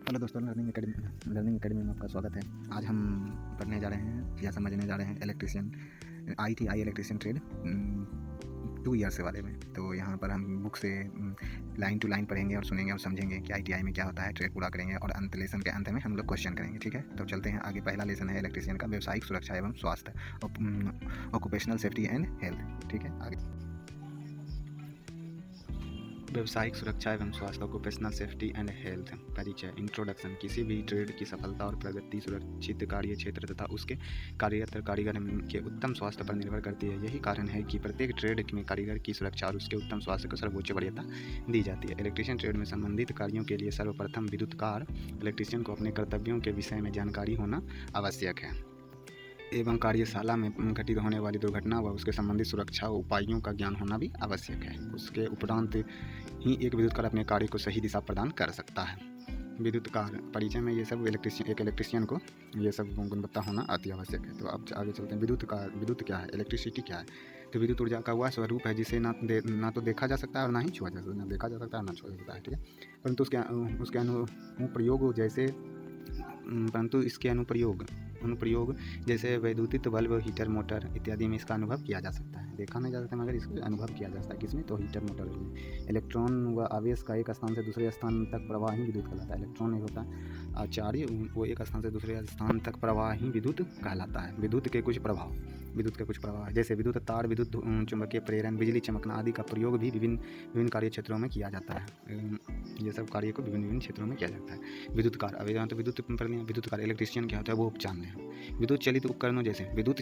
Hello दोस्तों, learning academy में आपका स्वागत है। आज हम पढ़ने जा रहे हैं या समझने जा रहे हैं electrician ITI electrician trade 2 years के बारे में। तो यहाँ पर हम बुक से लाइन टू लाइन पढ़ेंगे और सुनेंगे और समझेंगे कि ITI में क्या होता है। ट्रेड पूरा करेंगे और लेसन के अंत में हम लोग क्वेश्चन करेंगे। ठीक है, तो चलते हैं आगे। पहला लेसन है इलेक्ट्रीशियन का व्यावसायिक सुरक्षा एवं स्वास्थ्य, ऑक्यूपेशनल सेफ्टी एंड हेल्थ। ठीक है, आगे व्यावसायिक सुरक्षा एवं स्वास्थ्य, ऑक्यूपेशनल सेफ्टी एंड हेल्थ। परिचय, इंट्रोडक्शन। किसी भी ट्रेड की सफलता और प्रगति सुरक्षित कार्य क्षेत्र तथा उसके कार्यरत कारीगर के उत्तम स्वास्थ्य पर निर्भर करती है। यही कारण है कि प्रत्येक ट्रेड में कारीगर की सुरक्षा और उसके उत्तम स्वास्थ्य को सर्वोच्च वरीयता दी जाती है। इलेक्ट्रीशियन ट्रेड में संबंधित कार्यों के लिए सर्वप्रथम विद्युतकार इलेक्ट्रीशियन को अपने कर्तव्यों के विषय में जानकारी होना आवश्यक है एवं कार्यशाला में घटित होने वाली दुर्घटना व उसके संबंधित सुरक्षा उपायों का ज्ञान होना भी आवश्यक है। उसके उपरांत ही एक विद्युतकार अपने कार्य को सही दिशा प्रदान कर सकता है। विद्युतकार परिचय में ये सब इलेक्ट्रीशियन को ये सब गुणवत्ता होना अति आवश्यक है। तो अब आगे चलते हैं। विद्युत क्या है, इलेक्ट्रिसिटी क्या है? तो विद्युत ऊर्जा का वह स्वरूप है जिसे ना तो देखा जा सकता है और ना ही छुआ जा सकता है। ना देखा जा सकता है और ना छुआ जा सकता है। ठीक है, परंतु इसके अनुप्रयोग जैसे वैद्युतिक बल्ब, हीटर, मोटर इत्यादि में इसका अनुभव किया जा सकता है। देखा नहीं जा सकता मगर इसका अनुभव किया जा सकता है। किसमें? तो हीटर, मोटर में। इलेक्ट्रॉन व आवेश का एक स्थान से दूसरे स्थान तक प्रवाह ही विद्युत कहलाता है। इलेक्ट्रॉन एक होता है आचार्य, वो एक स्थान से दूसरे स्थान तक प्रवाह ही विद्युत कहलाता है। विद्युत के कुछ प्रभाव जैसे विद्युत तार, विद्युत चुंबकीय प्रेरण, बिजली चमकना आदि का प्रयोग भी विभिन्न कार्य क्षेत्रों में किया जाता है। ये सब कार्य को विभिन्न क्षेत्रों में किया जाता है। विद्युतकार, अब यहाँ तो विद्युतकार इलेक्ट्रीशियन क्या होता है वो जान लें। विद्युत चलित उपकरणों जैसे विद्युत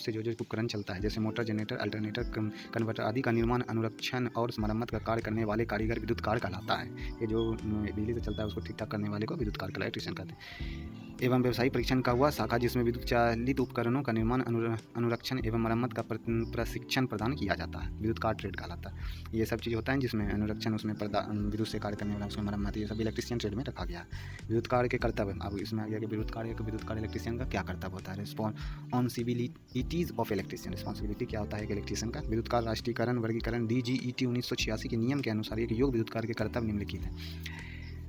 से जो उपकरण चलता है, जैसे मोटर, जनरेटर, अल्टरनेटर, कन्वर्टर आदि का निर्माण, अनुरक्षण और मरम्मत का कार्य करने वाले कारीगर विद्युतकार कहलाता है। ये जो बिजली से चलता है उसको ठीक ठाक करने वाले को विद्युतकार का इलेक्ट्रीशियन कहते हैं। एवं व्यवसायिक परीक्षण का हुआ शाखा जिसमें विद्युत चालित उपकरणों का निर्माण, अनुरक्षण एवं मरम्मत का प्रशिक्षण प्रदान किया जाता है। विद्युतकार ट्रेड कहलाता है। ये सब चीज़ होता है जिसमें अनुरक्षण, उसमें विद्युत से कार्य करने वाला, उसमें मरम्मत, ये सब इलेक्ट्रीशियन ट्रेड में रखा गया है। विद्युतकार के कर्तव्य, अब इसमें आ गया कि विद्युतकार इलेक्ट्रीशियन का क्या कर्तव्य होता है। रिस्पॉन्सिबिलिटीज ऑफ इलेक्ट्रीशियन, रिस्पॉन्सिबिलिटी क्या होता है एक इलेक्ट्रीशियन का। विद्युतकार राष्ट्रीयकरण वर्गीकरण DGET 1986 के नियम के अनुसार एक योग विद्युतकार के कर्तव्य निम्नलिखित है।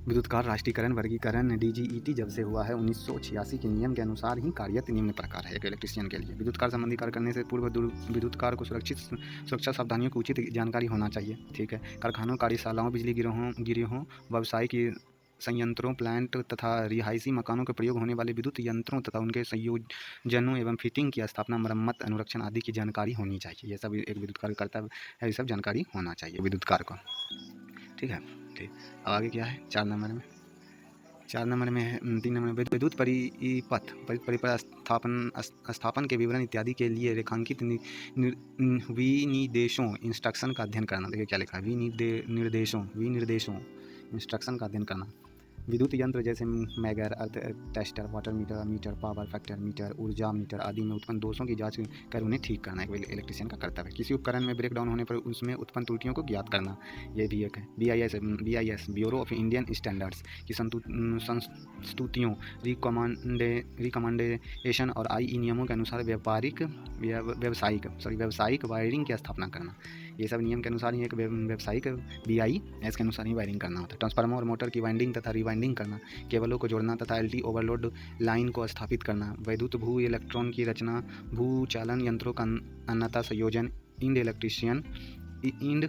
विद्युतकार राष्ट्रीयकरण वर्गीकरण DGET जब से हुआ है 1986 के नियम के अनुसार ही कार्यरत निम्न प्रकार है एक इलेक्ट्रीशियन के लिए। विद्युतकार संबंधी कार्य करने से पूर्व विद्युतकार को सुरक्षा सावधानियों की उचित जानकारी होना चाहिए। ठीक है, कारखानों, कार्यशालाओं, बिजली गिरोहों, व्यावसायिक संयंत्रों, प्लांट तथा रिहायशी मकानों के प्रयोग होने वाले विद्युत यंत्रों तथा उनके संयोजनों एवं फिटिंग की स्थापना, मरम्मत, अनुरक्षण आदि की जानकारी होनी चाहिए। ये सब एक विद्युतकार का कर्तव्य है, ये सब जानकारी होना चाहिए विद्युतकार को। ठीक है, ठीक। अब आगे क्या है? 4 नंबर में है 3 नंबर में विद्युत परिपथ स्थापन के विवरण इत्यादि के लिए रेखांकित विनिर्देशों इंस्ट्रक्शन का अध्ययन करना। देखिए क्या लिखा है, विनिर्देशों इंस्ट्रक्शन का अध्ययन करना। विद्युत यंत्र जैसे megger, earth tester, water meter, power factor meter, ऊर्जा मीटर आदि में उत्पन्न दोषों की जांच कर उन्हें ठीक करना एक इलेक्ट्रीशियन का कर्तव्य है। किसी उपकरण में ब्रेकडाउन होने पर उसमें उत्पन्न त्रुटियों को ज्ञात करना, ये भी एक है। BIS bureau of Indian standards की संस्तुतियों, रिकमेंडेशन और IE नियमों के अनुसार व्यावसायिक वायरिंग की स्थापना करना। ये सब नियम के अनुसार ही एक व्यावसायिक BIS के अनुसार ही वायरिंग करना होता है। ट्रांसफार्मर और मोटर की वाइंडिंग तथा रिवाइंडिंग करना, केबलों को जोड़ना तथा LT ओवरलोड लाइन को स्थापित करना, वैद्युत भू इलेक्ट्रॉन की रचना, भूचालन यंत्रों का अन्यथा संयोजन, इंड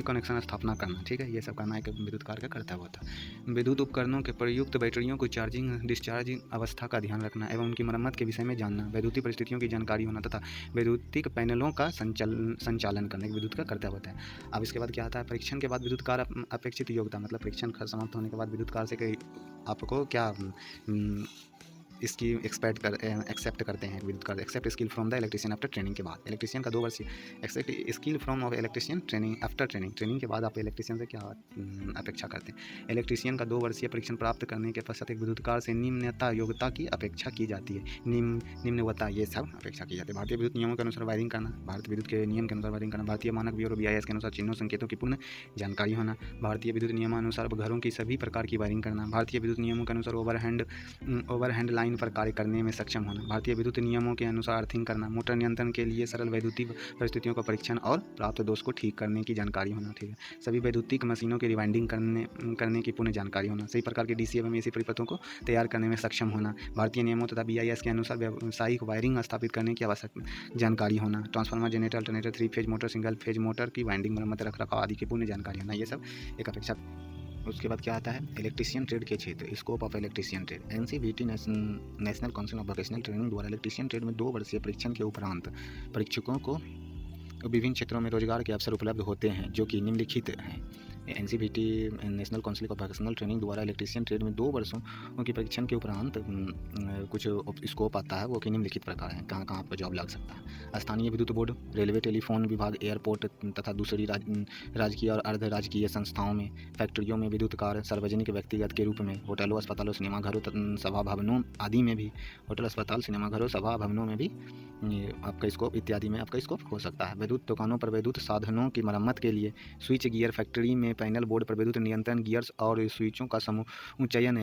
कनेक्शन स्थापना करना। ठीक है, ये सब करना एक विद्युतकार का कर्तव्य होता है। विद्युत उपकरणों के प्रयुक्त बैटरियों को चार्जिंग डिस्चार्ज अवस्था का ध्यान रखना एवं उनकी मरम्मत के विषय में जानना, वैद्युतिक परिस्थितियों की जानकारी होना तथा वैद्युतिक पैनलों का संचालन करने विद्युत का कर्तव्य होता है। अब इसके बाद क्या आता है? परीक्षण के बाद विद्युतकार अपेक्षित योग्यता, मतलब परीक्षण समाप्त होने के बाद विद्युतकार से आपको क्या इसकी एक्सेप्ट करते हैं विद्युतकार। Accept skill from the electrician after training के बाद। इलेक्ट्रीशियन का 2 वर्षीय accept skill from of electrician training after training के बाद आप इलेक्ट्रीशियन से क्या अपेक्षा करते हैं? इलेक्ट्रीशियन का 2 वर्षीय परीक्षण प्राप्त करने के पश्चात एक विद्युतकार से निम्नता योग्यता की अपेक्षा की जाती है। निम्नवता ये सब अपेक्षा की जाती है। भारतीय विद्युत नियमों के अनुसार वायरिंग करना, भारतीय विद्युत के नियम के अनुसार वायरिंग करना, भारतीय मानक ब्यूरो BIS के अनुसार चिन्हों संकेतों की पूर्ण जानकारी होना, भारतीय विद्युत नियमानुसार घरों की सभी प्रकार की वायरिंग करना, भारतीय विद्युत नियमों के अनुसार ओवरहेड लाइन लाइन पर कार्य करने में सक्षम होना, भारतीय विद्युत नियमों के अनुसार अर्थिंग करना, मोटर नियंत्रण के लिए सरल वैद्युतिक परिस्थितियों का परीक्षण और प्राप्त दोष को ठीक करने की जानकारी होना। ठीक है, सभी वैद्युतिक मशीनों की रिवाइंडिंग करने की पूर्ण जानकारी होना, सही प्रकार के डीसी एवं एसी परिपथों को तैयार करने में सक्षम होना, भारतीय नियमों तथा BIS के अनुसार व्यावसायिक वायरिंग स्थापित करने की आवश्यक जानकारी होना, transformer, generator, alternator, 3 phase motor, single phase motor की वाइंडिंग, मरम्मत, रखरखाव आदि की पूर्ण जानकारी होना। ये सब एक अपेक्षा। उसके बाद क्या आता है, इलेक्ट्रीशियन ट्रेड के क्षेत्र, scope of electrician trade. NCVT national council of vocational training द्वारा इलेक्ट्रीशियन ट्रेड में 2 वर्षीय परीक्षण के उपरांत परीक्षकों को विभिन्न क्षेत्रों में रोजगार के अवसर उपलब्ध होते हैं, जो कि निम्नलिखित हैं। NCVT national council of vocational training द्वारा इलेक्ट्रीशियन ट्रेड में 2 वर्षों के परीक्षण के उपरांत कुछ स्कोप आता है, वो कि निम्नलिखित प्रकार हैं, कहाँ कहाँ पर जॉब लग सकता है। स्थानीय विद्युत बोर्ड, रेलवे, टेलीफोन विभाग, एयरपोर्ट तथा दूसरी राजकीय और अर्ध राजकीय संस्थाओं में, फैक्ट्रियों में विद्युत कार्य, सार्वजनिक व्यक्तिगत के रूप में, होटलों, अस्पतालों, सिनेमाघरों, सभा भवनों आदि में भी, होटल, अस्पताल, सिनेमाघरों, सभा भवनों में भी आपका स्कोप इत्यादि में आपका स्कोप हो सकता है। विद्युत दुकानों पर विद्युत साधनों की मरम्मत के लिए, स्विच गियर फैक्ट्री में पैनल बोर्ड पर विद्युत नियंत्रण गियर्स और स्विचों का समुच्चयन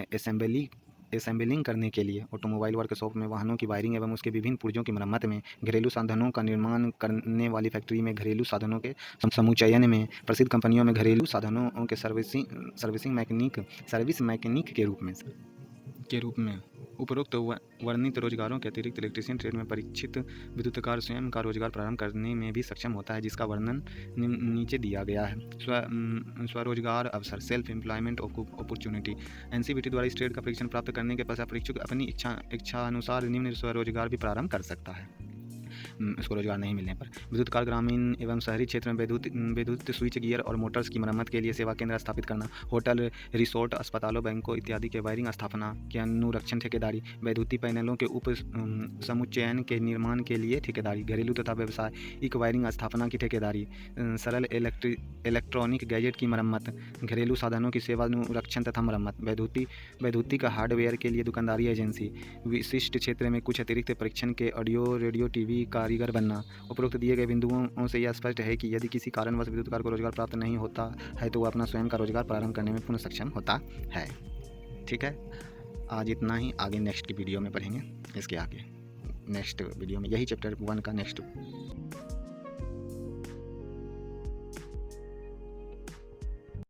असेंबलिंग करने के लिए, ऑटोमोबाइल वर्कशॉप में वाहनों की वायरिंग एवं उसके विभिन्न पुर्जों की मरम्मत में, घरेलू साधनों का निर्माण करने वाली फैक्ट्री में घरेलू साधनों के समुच्चयन में, प्रसिद्ध कंपनियों में घरेलू साधनों के सर्विस मैकेनिक के रूप में उपरोक्त वर्णित रोजगारों के अतिरिक्त इलेक्ट्रीशियन ट्रेड में परीक्षित विद्युतकार स्वयं का रोजगार प्रारंभ करने में भी सक्षम होता है, जिसका वर्णन नीचे दिया गया है। स्वरोजगार अवसर, सेल्फ एम्प्लॉयमेंट अपॉर्चुनिटी। NCVT द्वारा इस ट्रेड का परीक्षण प्राप्त करने के पश्चात परीक्षक अपनी इच्छा अनुसार निम्न स्वरोजगार भी प्रारंभ कर सकता है। उसको रोजगार नहीं मिलने पर विद्युतकार ग्रामीण एवं शहरी क्षेत्र में विद्युत स्विच गियर और मोटर्स की मरम्मत के लिए सेवा केंद्र स्थापित करना, होटल, रिसोर्ट, अस्पतालों, बैंकों इत्यादि के वायरिंग स्थापना के अनुरक्षण ठेकेदारी, वैद्युतीय पैनलों के उप समुच्चयन के निर्माण के लिए ठेकेदारी, घरेलू तथा व्यावसायिक वायरिंग स्थापना की ठेकेदारी, सरल इलेक्ट्रॉनिक गैजेट की मरम्मत, घरेलू साधनों की सेवा अनुरक्षण तथा मरम्मत, वैद्युतिक हार्डवेयर के लिए दुकानदारी एजेंसी, विशिष्ट क्षेत्र में कुछ अतिरिक्त परीक्षण के ऑडियो, रेडियो, TV कारीगर बनना। उपरोक्त दिए गए बिंदुओं से यह स्पष्ट है कि यदि किसी कारणवश विद्युतकार को रोजगार प्राप्त नहीं होता है तो वह अपना स्वयं का रोजगार प्रारंभ करने में पूर्ण सक्षम होता है। ठीक है, आज इतना ही, आगे नेक्स्ट की वीडियो में पढ़ेंगे इसके आगे। नेक्स्ट वीडियो में यही चैप्टर 1 का नेक्स्ट